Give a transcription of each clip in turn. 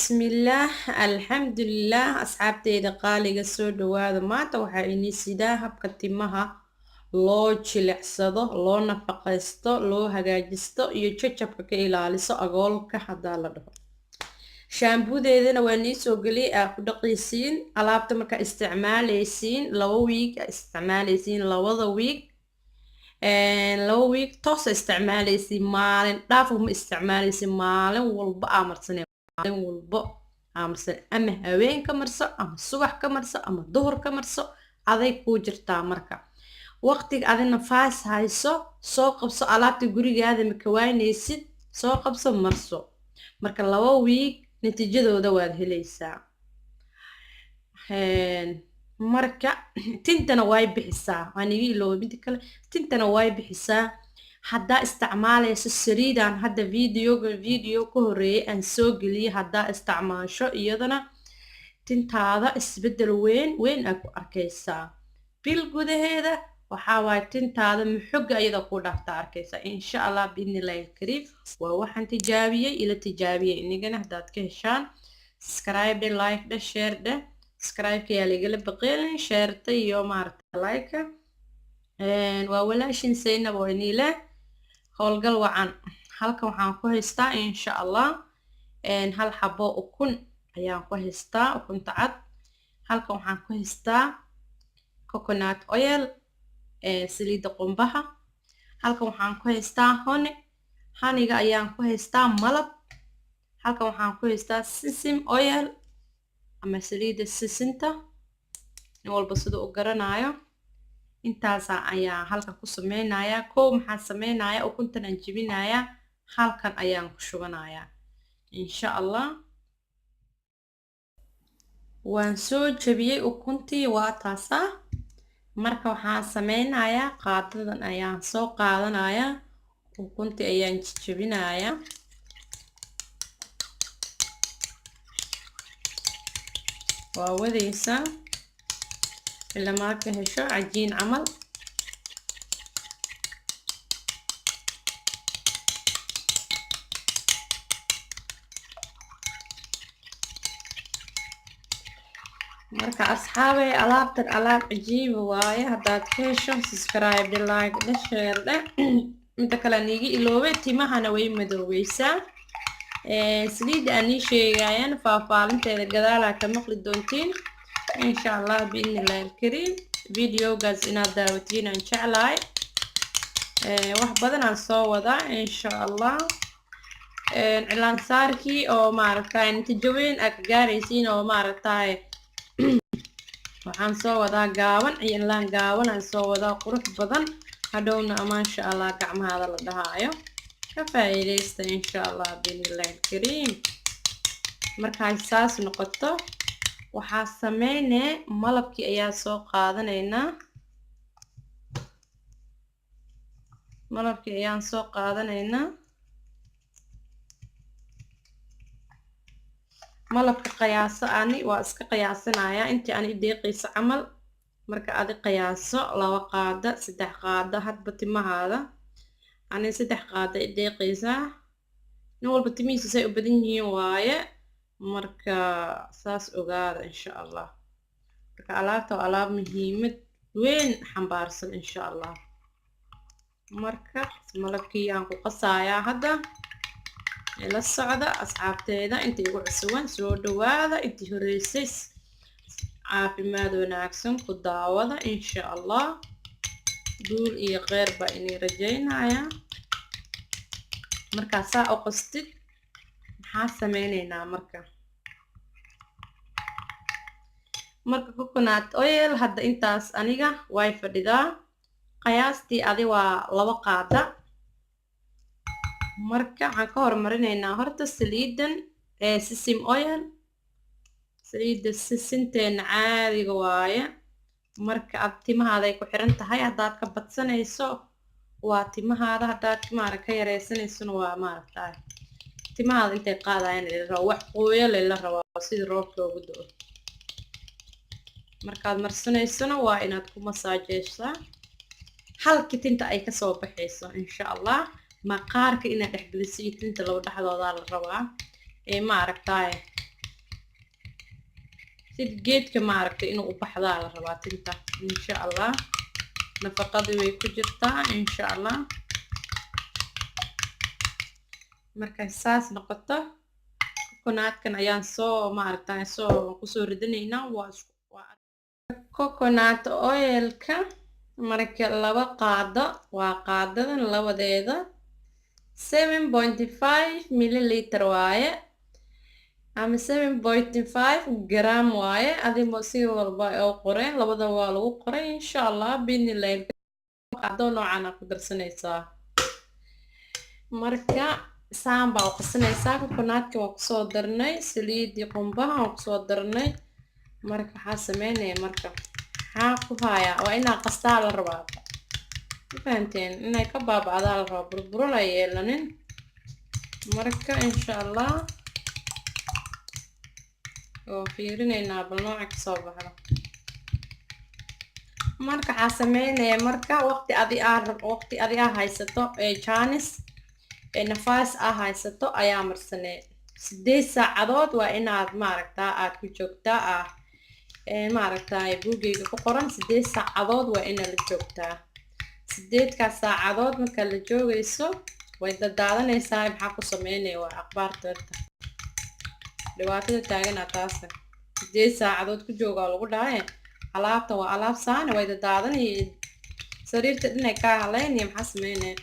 بسم الله الحمد لله أصحابتي دقالي قصود هذا ما توحى إني سيداها بكتمها لو جلعسدو لو نفقيستو لو هجاجستو يوتشبك كإلاليسو أقول كحدا لدهو shaambudeedana waa nii soo geliyay aa ku dhaqaysiin alaabta marka isticmaalaysiin laba week isticmaalaysiin labada week toos isticmaalaysiin maalin dhaaf uma isticmaalaysiin maalin walba amarsanay maalin walba amarsan ama haween ka marso ama subax ka marso ama duhur ka marso aday ku jirtaa marka waqtiga adina faas hayso soo qabso alaabta gurigaada ma kawaanaysid soo qabso marso marka laba week natiijadooda waad helaysaa marka tintana way bixisaa aniga ilaa mid kale tintana way bixisaa hadda isticmaalayso saliidan hadda video ka horeeyay aan soo geliyay hadda isticmaasho iyadana tintaada isbedel weyn aad ku arkaysaa bil gudaheeda waxa waay tintaada muxoga ayada ku dhaafta arkaysaa insha Allah biidnillaahi kariim waa waxaan tijaabiyay inagana hadaad ka heshaan subscribe like share subscribe yaa ligala baqeelin share iyo maarta like waa walaashin Zainab oo inile howlgal wacan halkan waxaan ku haystaa insha Allah hal xabo ukun ayaan ku haystaa ukunta cad halkan waxaan ku haystaa coconut oil saliida qumbaha halkan waxaan ku haystaa haniga ayaan ku haystaa malab halkan waxaan ku haystaa sesame oil ama saliida sisinta in walba sida u garanayo intaas ayaan halkan ku sameeynayaa maxaan sameeynayaa ukuntan aan jibinayaa halkan ayaan ku shubanayaa insha Allah waan soo jabiyay ukuntii waa taasa marka waxaan sameynayaa qaadadan ayaan soo qaadanayaa ukuntii ayaan jabinayaa waa wadaysa ilaa marka hesho cajiin camal marka asxaabay alaabtan alaab cajiib waaye hadaad ka hesho subscribe like share inta kale niigi iloobay timahana way madoweysaa saliida aan sheegayaan faafaalinteeda gadaal ka maqli doontiin insha Allah biidnillaahi kariim videogaas inaad daawatiin aan jeclahay wax badan aan soo wadaa insha Allah cilaan saarkii oo maaragtay natiijooyin aad gaaraysiin oo maaragtay waxaan soo wadaa gaaban cilaan gaaban aan soo wadaa qurux badan hadhowna maasha Allah gacmahaada la dhahaayo ka faa'iideysta insha Allah biidnillaahi kariim markay saas noqoto waxaa sameynaa malabkii ayaa soo qaadanaynaa malabkii ayaan soo qaadanaynaa malabka qiyaaso ani waa iska qiyaasanayaa intii aan deeqayso camal marka aad qiyaaso 2 qaada 3 qaada hadba timahaada ani 3 qaada deeqaysa in walba timihiisa say u badan yihiin waaye marka saas ogaada insha Allah marka alaabta alaab muhiimad weyn xambaarsan insha Allah marka malabkii aan ku qasayaa hadda ila socda asxaabteeda intii ugu cusubaan soo dhawaada intii horeysay caafimaad wanaagsan ku daawada insha Allah duul iyo khayr ba inay rajaynayaa marka saa u qastid maxaa sameynaynaa marka coconut oil hadda intaas aniga way fadhidaa qiyaastii adi waa 2 qaada marka waxaan ka hormarinaynaa horta saliidan sesame oil saliida sisinteena caadiga waaye marka aad timahaada ay ku xiran tahay hadaad ka badsanayso waa timahaada hadaad ka yareysanayso waa maaragtay timahaada intay qaadayaan la wax qooyo la rabaa sida roobka ugu da'o markaad marsanaysana waa inaad ku masaajeysaa halka tinta ay ka soo baxayso insha Allah maqaarka inaad dhexgeliso tinta laba dhaxdooda la rabaa maaragtay sid geedka maaragtay inuu u baxdaa la rabaa tinta insha allah nafaqadii way ku jirtaa insha allah markay saas noqoto coconutkan ayaan soo maaragtay soo kusoo ridanaynaa waa coconut oilka marka laba qaado waa qaadadan labadeeda 7.5 milliliter waaye ama 7.5 gram waaye adimo si walba oo qoreen labada waa lagu qoray insha allah binilay qaado noocan ku darsanaysaa marka saamba oo qasanaysaa coconutka waa kusoo darnay saliidii qumbaha waa kusoo darnay marka waxaa sameynaya marka waxaa ku hayaa waa inaa qastaa la rabaa fahanteen inay ka baabacdaa la rabaa burburo la yeelanin marka insha allah oo fiirinaynaa bal nooca kasoo baxda marka waxaa sameynaya marka waqti adi haysato jaanis nafaas haysato ayaa marsanee 8 saacadood waa inaad maaragtaa aad ku joogtaa maaragtaa buugayga ku qoran 8 saacadood waa inaad la joogtaa 8 saacadood marka la joogayso way dadaadanaysaa maxaa ku sameynaya waa akhbaarta dhibaatada taaganaa taas 8 saacadood ku joogaa lagu dhahay alaabta waa alaab saana way dadaadanayeen sariirta dhinay ka haleynaya maxaa sameynaya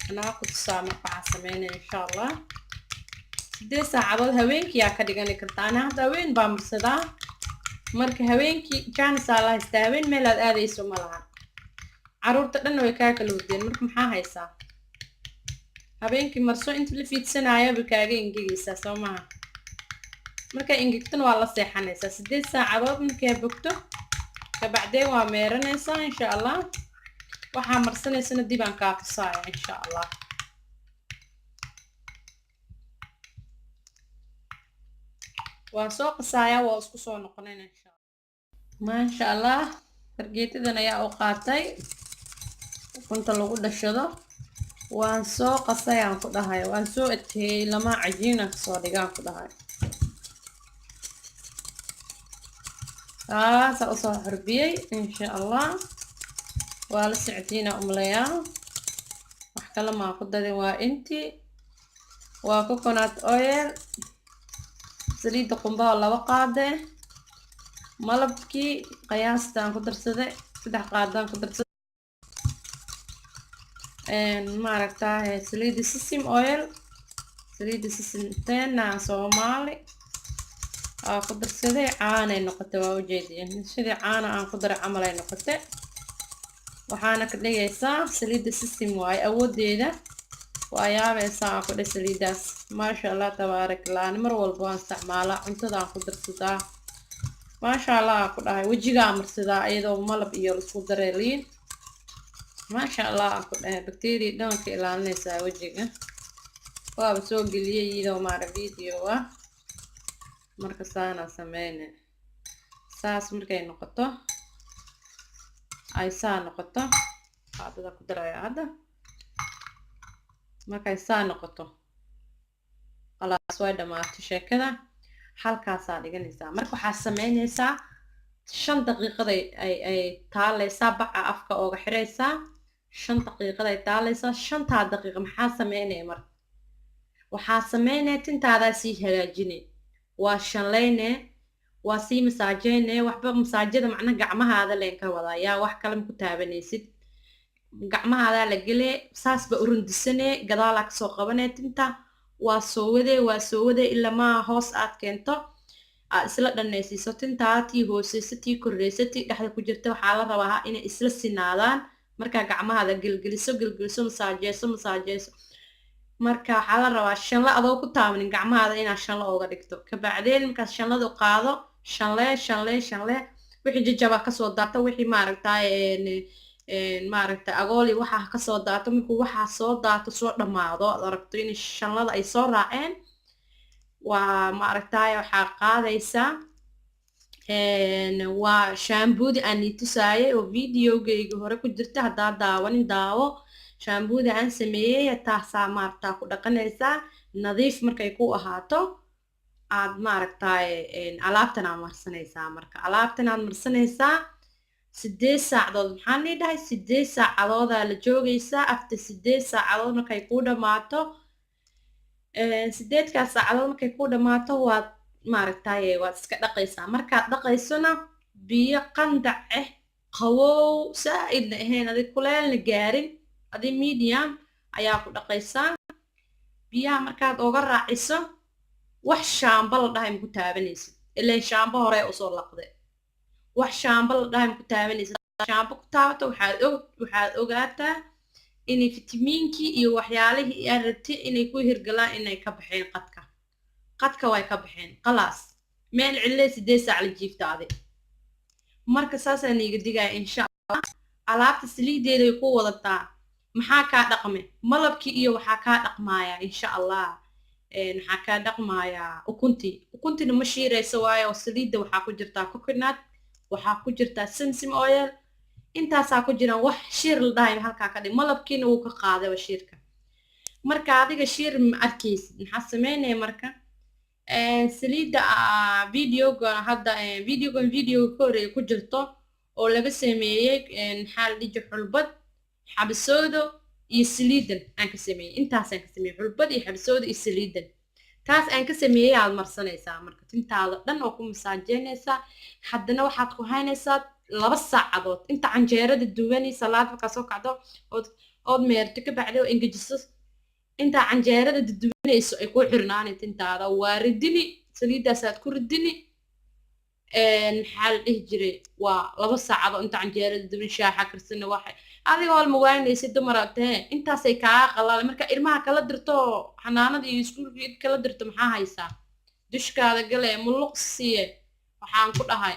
anaa ku tusaa marka waxaa sameynaya insha allah 8 saacadood haweenkii yaa ka dhigani kartaa anaa hadda haween baa marsadaa marka haweenkii jaanisaa la haystaa haween meel aad aadayso ma laha caruurta dhanna way kaa kala wadeen marka maxaa haysaa habeenkii marso inta la fiidsanayo bay kaaga ingegaysaa soo maha markay ingegtana waa la seexanaysaa 8 saacadood markay bogto kabacdeen waa meeranaysaa insha allah waxaa marsanaysana dib aan kaa tusaaya insha allah waa soo qasaaya waa isku soo noqonayna insha allah maasha allah fargeetadan ayaa u qaatay ukunta lagu dhashado waan soo qasay aan ku dhahay waan soo adkeeyey lama cajiina kasoo dhigaan ku dhahay taasa usoo xarbiyey insha allah waa la socdiina umlayaa wax kale maa ku dadin waa intii waa coconut oil saliidda qumbaha laba qaade malabkii qiyaastaan ku darsaday 3 qaadaan ku darsaday maaragtaa saliidda sesame oil saliidda sesame tena Soomaali ku darsaday caanay noqotay waa ujeediyeen sidii caana aan ku daray camal ay noqotay waxaana ka dhigaysaa saliidda sesame waaye awoodeeda waa yaabaysaa ku dhig saliidaas maasha allah tabaarak allah mar walba waan isticmaalaa cuntada aan ku darsadaa maasha allah ku dhahay wajigaa marsadaa iyadoo malab iyo isku daray liin maasha allah ku dhahay bacteria dhanka ilaalinaysaa wajiga waaba soo geliyay iyadoo maara video marka saana sameeyne saas markay noqoto ay saa noqoto qaadada ku daraya hadda markay saa noqoto khalaas way dhamaatay sheekada halkaasaa dhiganaysaa marka waxaa sameynaysaa 5 daqiiqad ay taalaysaa baca afka ooga xiraysaa 5 daqiiqad ay taalaysaa 5 daqiiqo maxaa sameynaya marka waxaa sameynaya tintaadaa sii hagaajinay waa shanlayne waa sii masaajeyne waxba masaajada macna gacmahaada leen ka wadaa yaa wax kale ku taabanaysid gacmahaada la gele saas ba urundisane gadaal ka soo qabanay tinta waa soo wade ilaa ma hoos aad keento isla dhanaysiiso tintaati hooseysatii koreysati dhaxda ku jirta waxa la rabaa inay isla sinaadaan marka gacmahaada gelgeliso masaajeyso marka waxa la rabaa shanla adoo ku taabanin gacmahaada inaad shanla ooga dhigto ka bacdeen marka shanladu qaado shanle wixii jajaba ka soo daata wixii maaragtay agooli waxa ka soo daato markuu waxa soo daato soo dhamaado aad aragto in shanlada ay soo raaceen waa maaragtay waxa qaadaysaa waa shaamboodi aan tusaayay oo videogayga hore ku jirta hadaa daawanin daawo shaamboodi aan sameeyay taasaa maarta ku dhaqanaysaa nadiif markay ku ahaato aad maaragtay alaabtan aad marsanaysaa. Marka alaabtan aad marsanaysaa 8 saacadood, maxaan dhahay 8 saacadoodaa la joogaysaa. after 8 saacadood markay ku dhamaato 8kaas saacadood markay ku dhamaato waad maaragtay waad iska dhaqaysaa. markaad dhaqaysona biyo qandac ah qawow saaidna ahayn adi kuleelna gaarin adi medium ayaa ku dhaqaysaa. biyaha markaad oga raaciso wax shaamba la dhahay ma ku taabanaysid, ilaa shaamba hore usoo laqday. wax shaamba la dhahay ma ku taabanaysid. shaamba ku taabato waxaad ogaataa inay fitamiinkii iyo waxyaalihii aad rabtay inay ku hirgalaan inay ka baxeen qadka way ka baxeen khalaas. meel cillee 8 saac la jiiftaade. marka saasaan iga digaya insha Allah. alaabta saliideeda ay ku wadataa. maxaa kaa dhaqme malabkii iyo waxaa kaa dhaqmaaya insha Allah. waxaa kaa dhaqmaaya ukuntina ma shiirayso waayo saliidda waxaa ku jirtaa coconut, waxaa ku jirtaa sesame oil, intaasaa ku jiraan wax shiir la dhahay halkaa ka dhig. malabkiina wuu ka qaaday shiirka. marka adiga shiir ma arkaysid maxaa sameynaya marka saliidda videoga hadda video ka horeeya ku jirto oo laga sameeyey maxaa la dhiji xulbad, xabsoodo iyo saliidan aan ka sameeyey. intaasaan ka sameeyey xulbad iyo xabsoodo iyo saliidan. taas aan ka sameeyey aad marsanaysaa. marka tintaada dhan oo ku masaajeynaysaa. haddana waxaad ku haynaysaa 2 saacadood inta canjeerada duwani salaad markaa soo kacdo ood meerto ka bacdo engejiso. inta canjeerada duwanayso ay ku xirnaanay tintaada waa ridini saliidaasaad ku ridini. maxaa la dhihi jiray waa 2 saacadood inta canjeerada duwan shaaxa karsana waxay adiga hol ma waynaysid dumaragtee intaasay kaa qalaalay. marka ilmaha kala dirto xanaanada iyo iskuulka kala dirto maxaa haysaa dushkaada gale muluqsiye waxaan ku dhahay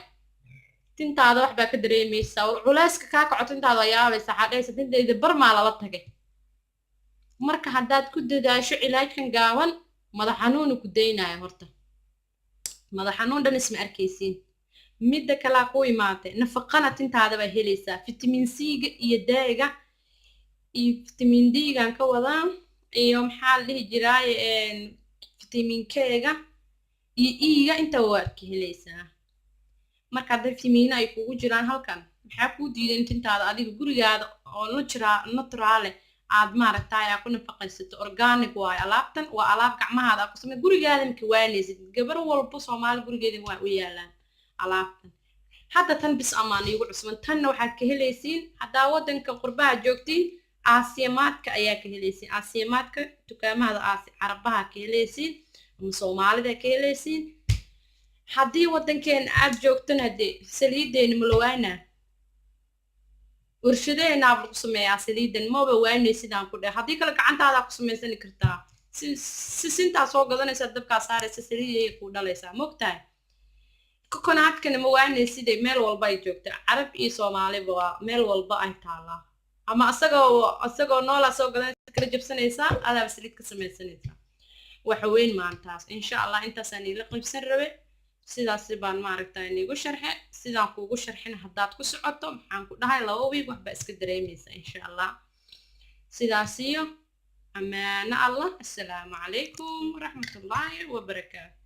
tintaada wax baa ka dareemaysaa. culayska kaa kaco tintaada yaabaysa xadhaysa tintayda barmaa lala tagay. marka haddaad ku dadaasho cilaajkan gaaban madax xanuun ku daynaya. horta madax xanuun dhan isma arkaysiin. midda kale ku imaatay nafaqana tintaada baa helaysaa. fitamiin C-ga iyo D-ga iyo fitamiin D-gan ka wadaan iyo maxaa la dhihi jiray fitamiin K-ga iyo E-ga inta waad ka helaysaa. marka hadda fitamiina ay kugu jiraan halkan maxaa ku diidan tintaada adiga gurigaada oo natural aad maaragtay ku nafaqaysato organic waay. alaabtan waa alaab gacmahaada ku samee gurigaada markii waanaysid. gabar walba Soomaali gurigeeda waa u yaalaan alaabtan. hadda tan bis amaan igu cusban tanna waxaad ka helaysiin haddaa wadanka qurbaha joogtiin aasiyaamaadka ayaa ka helaysiin. aasiyaamaadka dukaamada carabaha ka helaysiin ama Soomaalida ka helaysiin. haddii wadankeena aad joogtana hadee saliideena malawaana warshadeena aad ku sameeyaa saliidan maba waanay sidaan ku dhahay. haddii kale gacantaada ku sameeysan kartaa si sinta soo gadanaysa dabka saaraysa saliideey ku dhalaysaa moogtahay. coconut-kana ma waanay sidee meel walba ay joogtaa carab iyo Soomaaliba waa meel walba ay taalaa. ama asagoo noola soo gadanaysa kala jabsanaysaa adaa saliid ka sameeysanaysaa. waxa weyn maantaas insha Allah intaasaan ila qibsan rabe. sidaas baan maaragtay inigu sharxe sidaan kuugu sharxin haddaad ku socoto maxaan ku dhahay 2 week waxba iska dareemaysaa insha Allah. sidaas iyo amaana Allah. assalaamu calaykum waraxmatullaahi wabarakaatu.